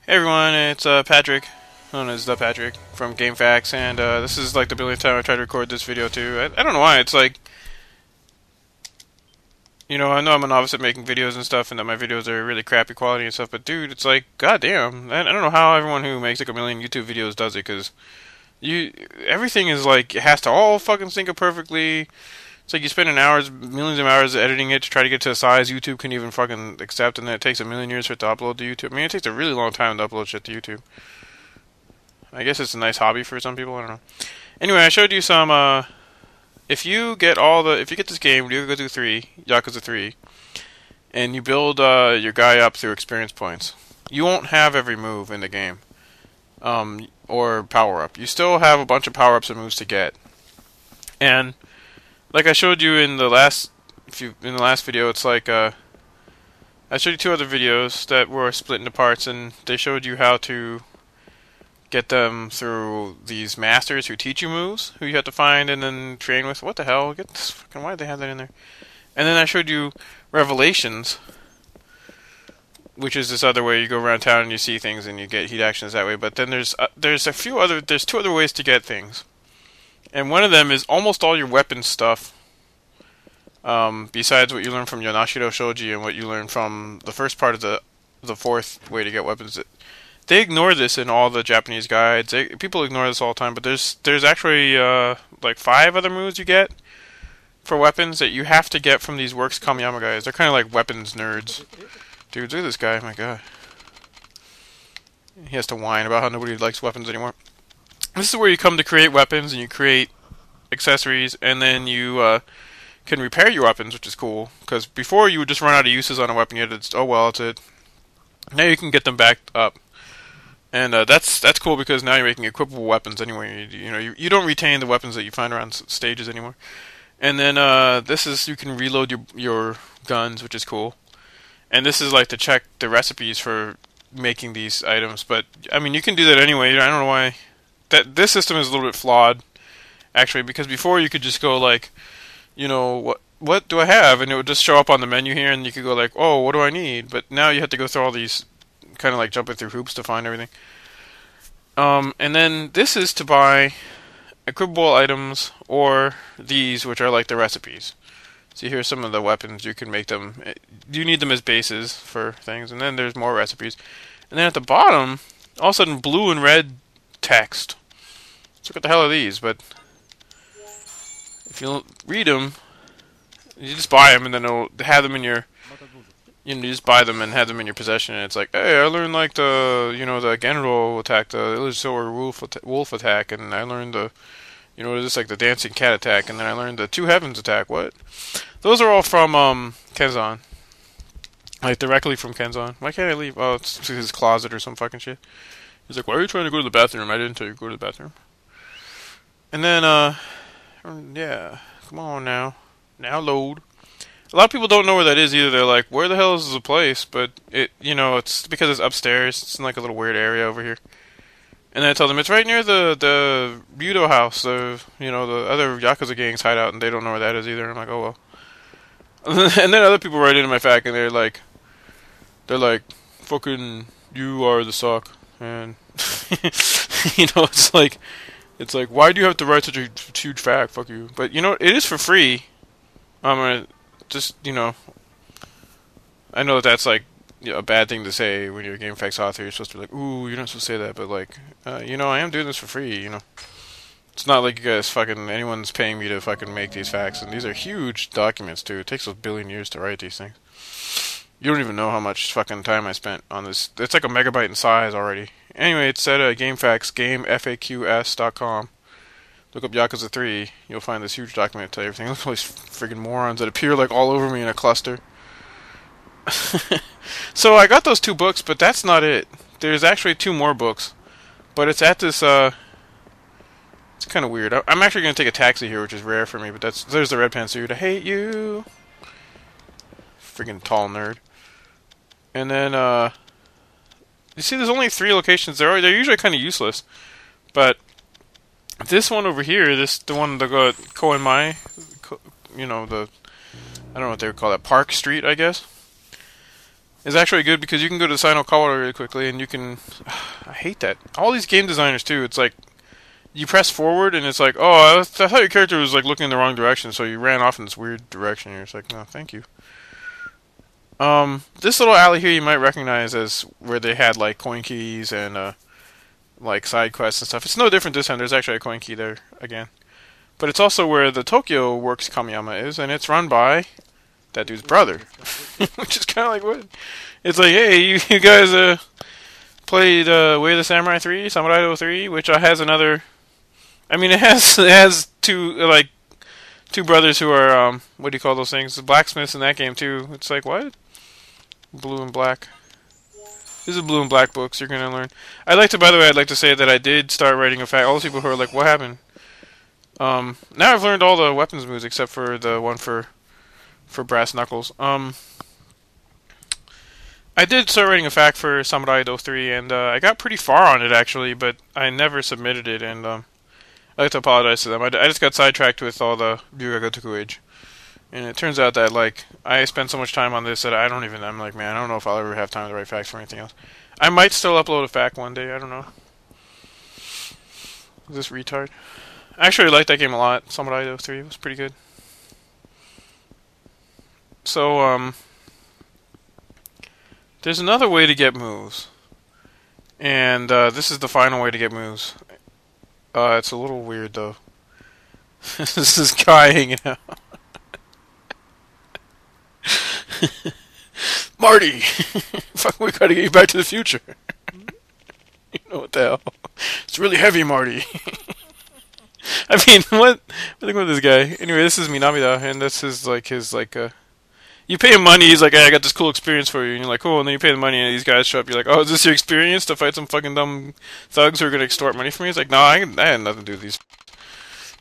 Hey everyone, it's Patrick, known as ThePatrick from GameFAQs, and this is like the billionth time I tried to record this video too. I don't know why, it's like, I know I'm a novice at making videos and stuff, and that my videos are really crappy quality and stuff, but dude, it's like, goddamn, I don't know how everyone who makes like a million YouTube videos does it, because everything is like, it has to all fucking sync up perfectly. It's like you spend millions of hours editing it to try to get to a size YouTube can even fucking accept, and then it takes a million years for it to upload to YouTube. I mean, it takes a really long time to upload shit to YouTube. I guess it's a nice hobby for some people, I don't know. Anyway, I showed you some, if you get this game, Yakuza 3, and you build, your guy up through experience points, you won't have every move in the game, or power-up. You still have a bunch of power-ups and moves to get. And like I showed you in the last video, it's like I showed you two other videos that were split into parts, and they showed you how to get them through these masters who teach you moves, who you have to find and then train with. What the hell? Get this fucking, why did they have that in there? And then I showed you Revelations, which is this other way you go around town and you see things and you get heat actions that way. But then there's two other ways to get things. And one of them is almost all your weapon stuff, besides what you learn from Yonashiro Shoji and what you learn from the first part of the fourth way to get weapons. They ignore this in all the Japanese guides. People ignore this all the time, but there's actually like 5 other moves you get for weapons that you have to get from these Works Kamiyama guys. They're kind of like weapons nerds. Dude, look at this guy, my god. He has to whine about how nobody likes weapons anymore. This is where you come to create weapons, and you create accessories, and then you can repair your weapons, which is cool. Because before you would just run out of uses on a weapon, you had to just, oh well, that's it. Now you can get them back up, and that's cool because now you're making equipable weapons anyway. You don't retain the weapons that you find around stages anymore. And then you can reload your guns, which is cool. And this is like to check the recipes for making these items, but I mean you can do that anyway. I don't know why. This system is a little bit flawed, actually, because before you could just go like, what do I have, and it would just show up on the menu here, and you could go like, oh, what do I need? But now you have to go through all these, kind of like jumping through hoops to find everything. And then this is to buy equipable items, or these, which are like the recipes. So here's some of the weapons. You can make them. You need them as bases for things, and then there's more recipes. And then at the bottom, all of a sudden, blue and red text. So what the hell are these? But if you read them, you just buy them, and then it'll have them in your. You just buy them and have them in your possession, and it's like, hey, I learned like the Genro attack, the Illusory Wolf attack, and I learned the, just like the Dancing Cat attack, and then I learned the Two Heavens attack. What? Those are all from Kenzan, like directly from Kenzan. Why can't I leave? Oh, it's his closet or some fucking shit. He's like, why are you trying to go to the bathroom? I didn't tell you to go to the bathroom. And then, yeah, come on now. Now load. A lot of people don't know where that is either. They're like, where the hell is the place? But it's because it's upstairs. It's in like a little weird area over here. And then I tell them it's right near the Ryudo house. The other Yakuza gangs hide out, and they don't know where that is either. And I'm like, oh well. And then other people write into my FAQ, and they're like, fucking, you are the suck. And it's like, why do you have to write such a huge fact? Fuck you. But it is for free. I'm gonna just I know that's like a bad thing to say when you're a GameFAQs author. You're supposed to be like, ooh, you're not supposed to say that. But like, I am doing this for free. It's not like you guys anyone's paying me to fucking make these facts, and these are huge documents too. It takes a billion years to write these things. You don't even know how much fucking time I spent on this. It's like a megabyte in size already. Anyway, it's at GameFAQs, GameFAQs.com. Look up Yakuza 3. You'll find this huge document to tell you everything. Look at all these friggin' morons that appear like all over me in a cluster. So I got those 2 books, but that's not it. There's actually 2 more books. But it's at this, it's kind of weird. I'm actually going to take a taxi here, which is rare for me, but there's the red pantsuit. I hate you. Friggin' tall nerd. And then, you see there's only 3 locations. They're usually kind of useless. But this one over here, the one that got Koen Mai, I don't know what they would call that, Park Street, I guess. is actually good because you can go to the Sino color really quickly, and you can. I hate that. All these game designers too. It's like you press forward, and it's like, oh, I thought your character was like looking in the wrong direction, so you ran off in this weird direction. And you're just like, no, thank you. This little alley here you might recognize as where they had like coin keys and like side quests and stuff. It's no different this time. There's actually a coin key there again, but it's also where the Tokyo Works Kamiyama is, and it's run by that dude's brother, which is kind of like what? It's like, hey, you guys played Way of the Samurai 3, Samurai 3, which has another. I mean, it has two brothers who are what do you call those things? The blacksmiths in that game too. It's like what? Blue and black. This is blue and black books you're gonna learn. By the way, I'd like to say that I did start writing a fact. All those people who are like, what happened? Now I've learned all the weapons moves except for the one for brass knuckles. I did start writing a fact for Samurai 3, and I got pretty far on it actually, but I never submitted it, and I'd like to apologize to them. I just got sidetracked with all the Ryuu Gotoku age. And it turns out that, like, I spent so much time on this that I'm like, man, I don't know if I'll ever have time to write facts for anything else. I might still upload a fact one day, I don't know. Is this retard? I actually liked that game a lot. Samurai 3 was pretty good. So, there's another way to get moves. And, this is the final way to get moves. It's a little weird, though. This is guy hanging out. Marty! Fuck, we gotta get you back to the future. You know what the hell? It's really heavy, Marty. I mean, what? Think about this guy. Anyway, this is Minamida, and this is like you pay him money, he's like, hey, I got this cool experience for you, and you're like, cool, and then you pay the money, and these guys show up, you're like, oh, is this your experience to fight some fucking dumb thugs who are gonna extort money from me? He's like, no, I had nothing to do with these.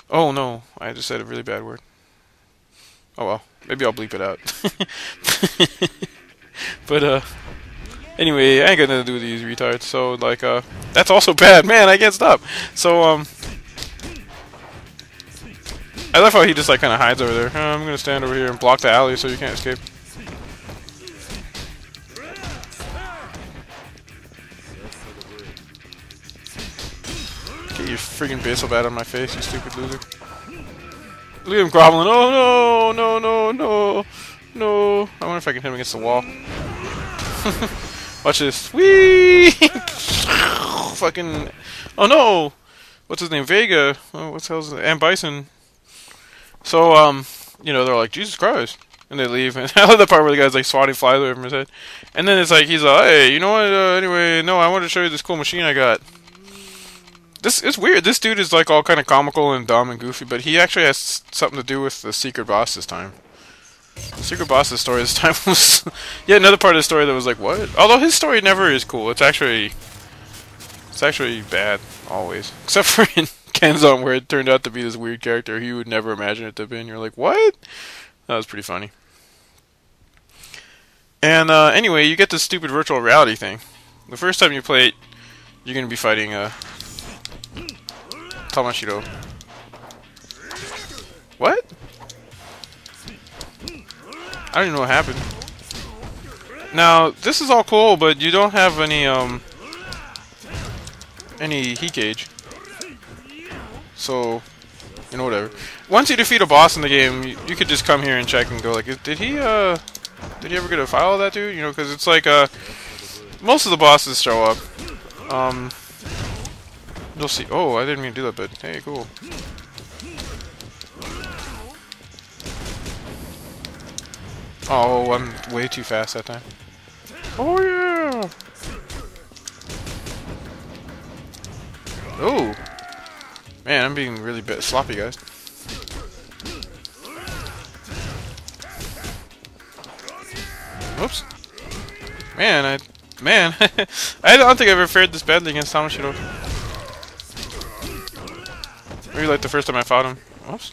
Oh no, I just said a really bad word. Oh well, maybe I'll bleep it out. But anyway, I ain't got nothing to do with these retards. So like, that's also bad, man. I can't stop. So I love how he just like kind of hides over there. I'm gonna stand over here and block the alley so you can't escape. Get your freaking baseball bat on my face, you stupid loser. Look at him groveling. Oh no, no, no, no, no. I wonder if I can hit him against the wall. Watch this. Whee! Fucking. Oh no! What's his name? Vega. Oh, what's the hell's his name? And Bison. So, you know, they're like, Jesus Christ. And they leave. And I love that part where the guy's like swatting flies away from his head. And then it's like, he's like, hey, you know what? Anyway, no, I wanted to show you this cool machine I got. It's weird. This dude is like all kind of comical and dumb and goofy, but he actually has something to do with the secret boss this time. The secret boss's story this time was yet another part of the story that was like, what? Although his story never is cool. It's actually bad always, except for in Kenzone where it turned out to be this weird character you would never imagine it to be. And you're like, what? That was pretty funny. And anyway, you get this stupid virtual reality thing. The first time you play it, you're gonna be fighting Tamashiro. What? I don't even know what happened. Now, this is all cool, but you don't have any heat gauge. So, you know, whatever. Once you defeat a boss in the game, you could just come here and check and go like, did he ever get a file of that dude? You know, because it's like, most of the bosses show up. You'll see. Oh, I didn't mean to do that, but hey, cool. Oh, I'm way too fast that time. Oh yeah! Oh! Man, I'm being really sloppy, guys. Whoops. Man, I don't think I've ever fared this badly against Tamashiro. Maybe like the first time I fought him. Whoops.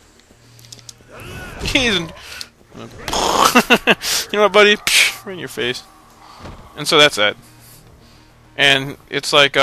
He's in... You know what, buddy? Right in your face. And so that's that. And it's like,